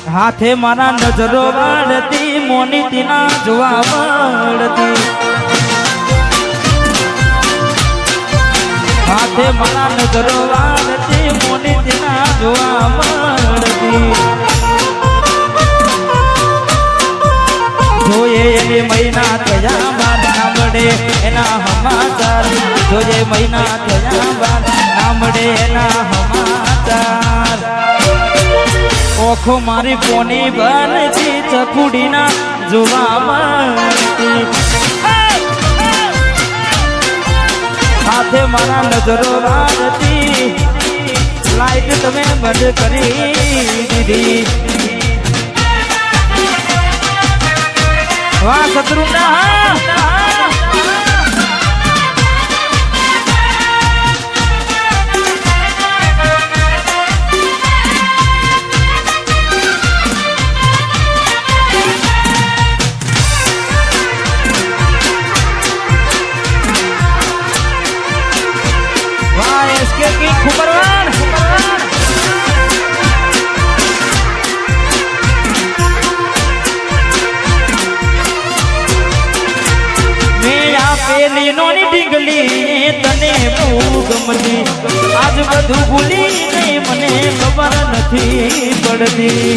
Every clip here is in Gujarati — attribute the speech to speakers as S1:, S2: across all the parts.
S1: હાથે મારા નજરો વાળતી મોની તીના જોવા મળતી હાથે મારા નજરો વાળતી મોની તીના જોવા મળતી જોઈએ એની મહિના થયા બાદ ના મળે એના સમાચાર જોઈએ મહિના થયા બાદ ના મળે એના સમાચાર ઓખો મારી કોની બનતી ચકુડીના જોવા મળતી હાથે મારા નજરો વાળતી લાઈટ તમે બંધ કરી દીધી વાહ શત્રુના નોની ડીંગલી તને બહુ ગમતી આજ બધું ભૂલી નહીં મને ખબર નથી પડતી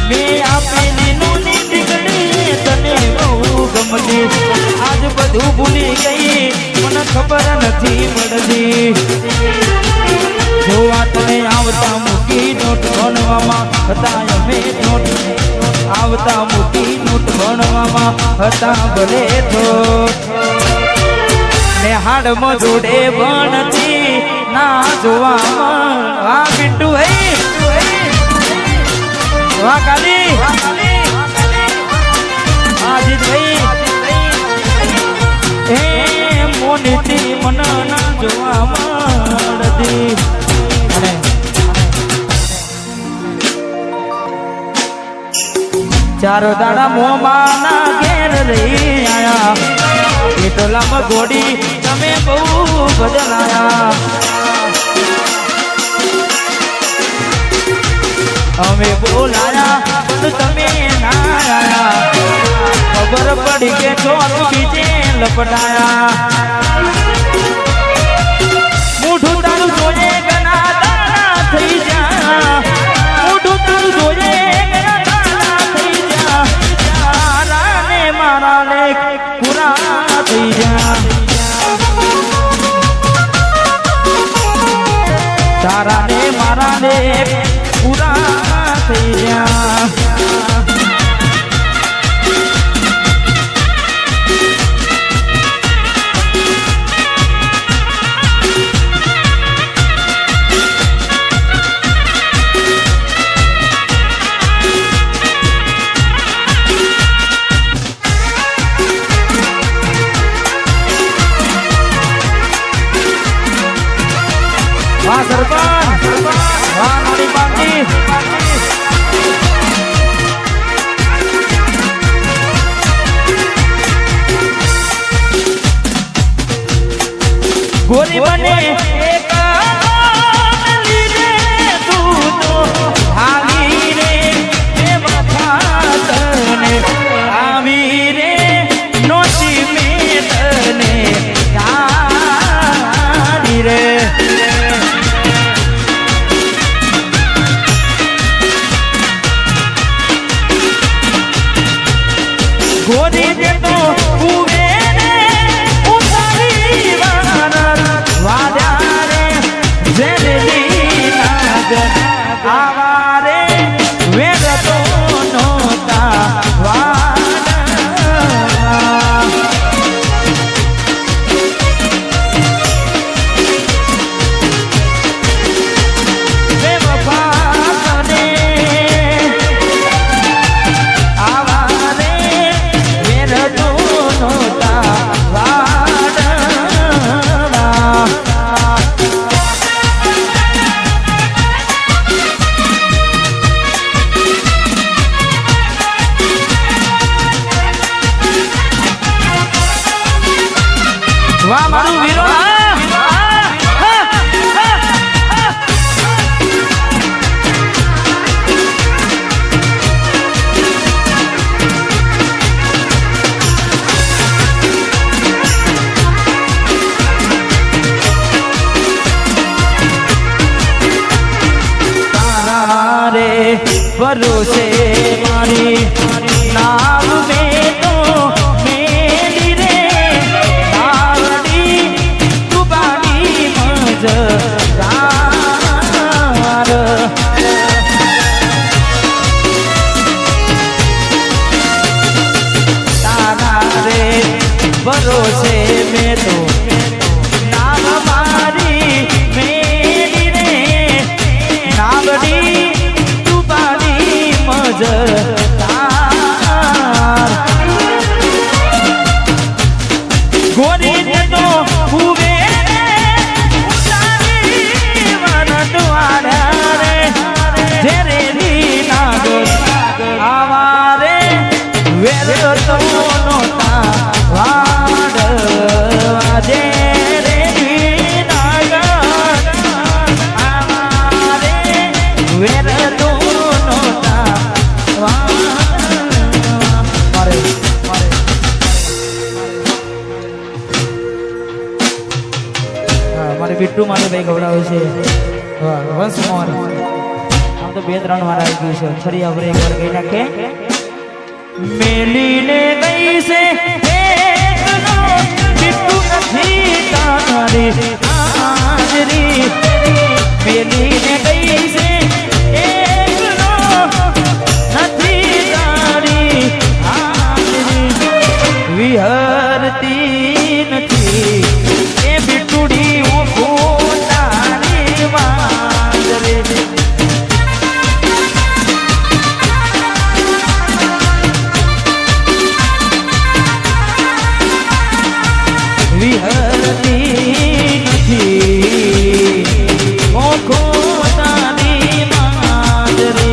S1: મેં આપેલી નોની ડીંગલી તને બહુ ગમતી આજ બધું ભૂલી ગઈ મને ખબર નથી પડતી જોવા તને આવતા મૂકી નોટ ભણવામાં હતા અમે નોટ આવતા મોટી નોટ ભણવામાં હતા ભલે તો ને હાડમાં જોડે ભણતી ના જોવામાં વાહ પિન્ટુ હે વાહ કાલી આજીત ભાઈ હે મોનીતી મન ના જોવા મળતી ચારો દાડા મોમાના ઘેર રહી આયા એટલામાં ઘોડી તમે બહુ બદલાયા અમે બોલાયા પણ તમે ના આયા ખબર પડી કે ચોર બીજે લપટાયા મૂઠું તારું જોઈએ ગના દાડા થઈ જા મૂઠું તારું જોઈએ પૂરા થઈ જા તારા ને મારા ને પૂરા થઈ જા વાહ સરપંચ વાહ મારી બાંધી ગોરી બને એક લીરે તું તો આવી રે એ માથા તને આવી રે નોચી મે તને આવી રે ગોરી દે તો ઉવે રે ઉતારી વાદ્યા રે જેલી નાગ આવા રે વેગ તો નોતા વાડા વે વફા તને ભરોસે મારી નામ મેં તો મેલી રે નાવડી તુબાની મજદાર તારા રે ભરોસે મેં તો નામ મારી મેલી રે નાવડી તુબાની મજદાર ગોરી ને તો હુવે ઉતારી વન દ્વારા રે જેરે ની નાગર આવારે વેર તો નોતા વાડ વાજે રે ની નાગર આવારે વેર તો નોતા વાડ મારે બિટ્ટુ મારે ભાઈ ગવડાવે છે વંશ મોર આમ તો 2-3 વાર આવી ગયું છે ફરી આપણે એક વાર કહી નાખે મેલીને ગઈ છે એકનો બિટ્ટુ નથી તારી હાજરી મેલીને ગઈ છે એકનો નથી તારી હાજરી વિહરતી નથી એ બિટુડી પોતાની માંદરે વિહરતી નથી પોતાની માંદરે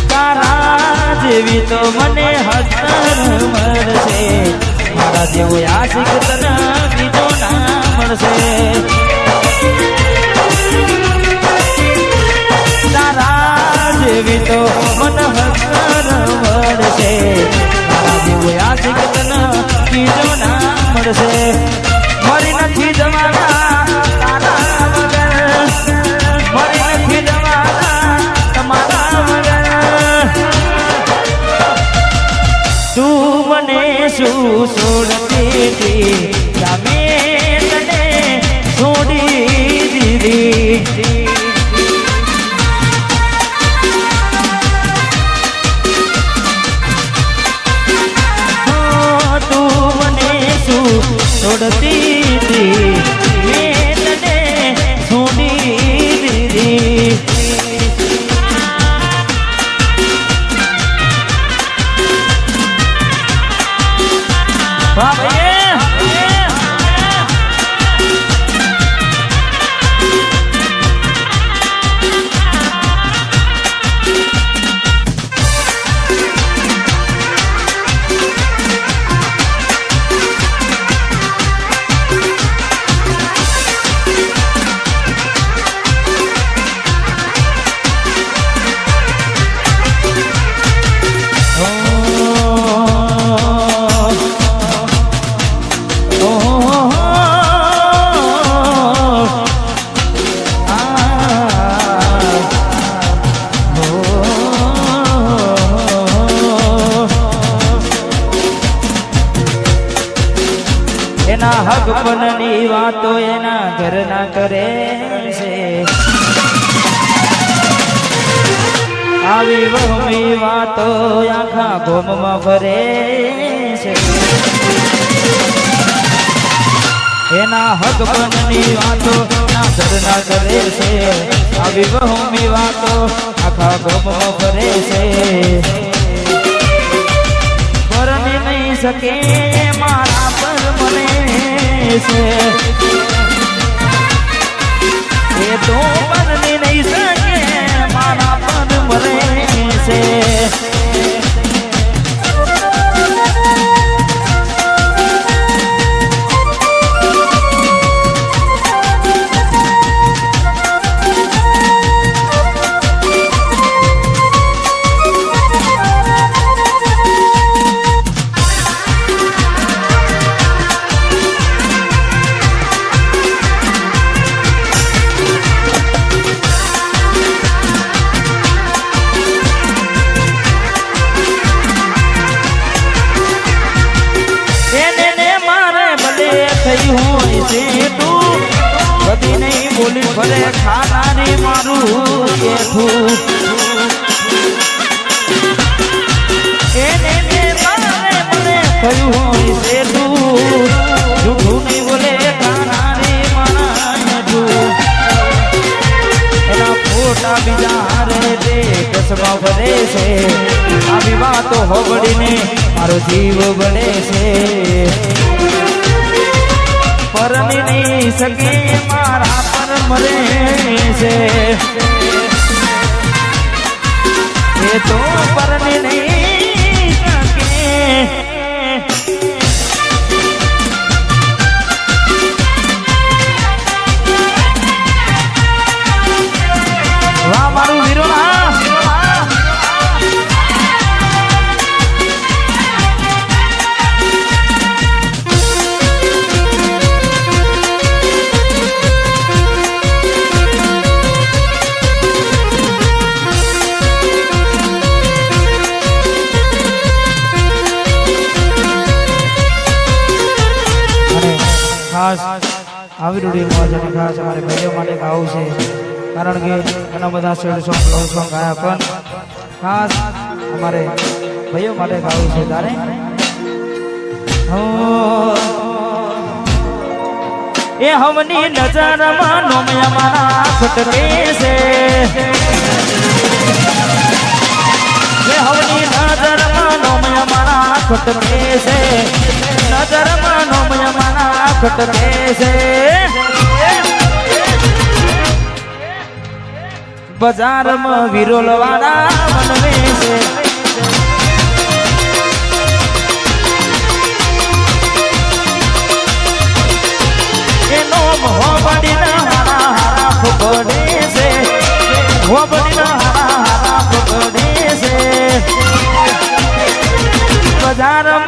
S1: તારા જેવી તો મને હતર મળશે મારા જેવો આશિક તને બીજો ના મળશે તારા જેવી તો મને હતર મળશે મારા જેવો આશિક તને બીજો ના મળશે મરી નથી જવાના તારા વગર મરી નથી જવાના તમારા વગર તું મને શું છોડતી હતી તમે તને છોડી દીધી તું મને શું છોડતી હતી મેં તને છોડી દીધી વાહ ભાઈ એના હક પનની વાતો એના ઘરના કરે છે આવી વહમી વાતો આખા ગોમમાં ફરે છે એના હક બનની વાતો ના સરના કરે છે આવી વહમી વાતો આખા ગોમમાં ફરે છે પરણી નહીં શકે મારા પર મને છે એ તો પરણી નહીં શકે મારા પર મને છે કદી નહીં બોલી ભલે ખાનારી મારું કેઠું એને મારે મને થયું હોય છે તું જૂઠું નહીં બોલે ખાનારી મારા એના ફોટા બીજા રે તે કસમાં ભરે છે આવી વાતો હોબડીને મારો જીવ બળે છે પરણી નહીં શકે મારા પર મરે છે એ તો પરણી નહીં શકે વાહ મારું વીરો ખાસ આવી રૂઢીમાં જેને ખાસ અમારે ભાઈઓ માટે ગાવું છે કારણ કે ઘણા બધા સેડ સોંગ લવ સોંગ ગાયા પણ ખાસ અમારે ભાઈઓ માટે ગાવું છે તારે એ હમની નજરમાં નોમયા મારા ખટકે છે એ હમની નજરમાં નોમયા મારા ખટકે છે નજરમાં નોમયા મારા ખટકે છે બજારમાં વિરોલવાળા મનવે છે એનો હોબડીના હારા હારા ફોડે છે હોબડીના હારા હારા ફોડે છે બજારમાં